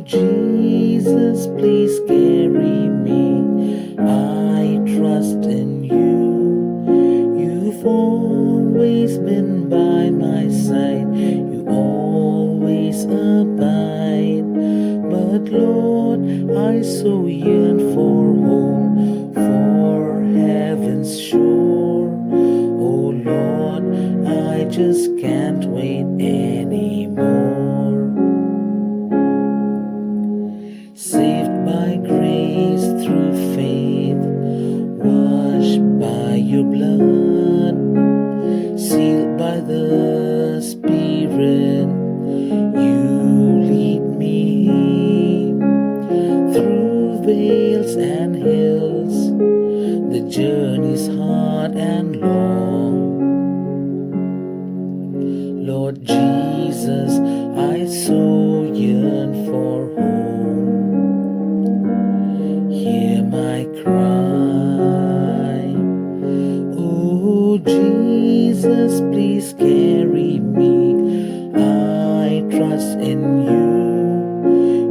Jesus, please carry me. I trust in you. You've always been by my side. You always abide. But Lord, I so yearn for home, for heaven's shore. Oh Lord, I just can't wait anymore. Saved by grace through faith, washed by your blood, sealed by the Spirit, you lead me through vales and hills. The journey's hard and long. Lord Jesus, I so yearn for home. Hear my cry. Oh Jesus, please carry me. I trust in you.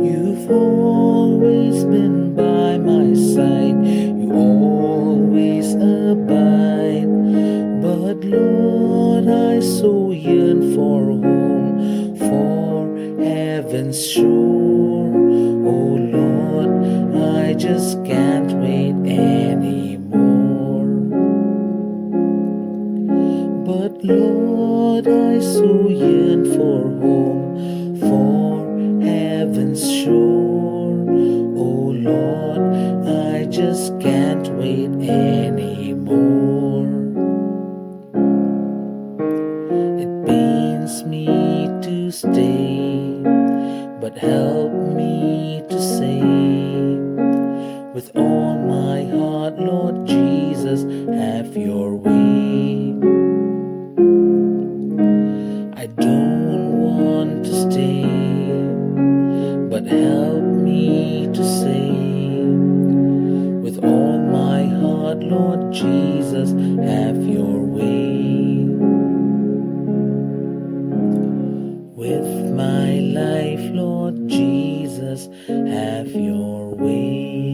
You've always been by my side. You always abide. But Lord, I so yearn for home, for heaven's shore. Oh Lord, I just can't wait anymore. But Lord, I so yearn for home, for heaven's shore. Oh Lord, I just can't wait anymore. It pains me to stay, but help me to say, with all my heart, Lord Jesus, have your way. I don't want to stay, but help me to say, with all my heart, Lord Jesus, have your way. With my life, Lord Jesus, have your way.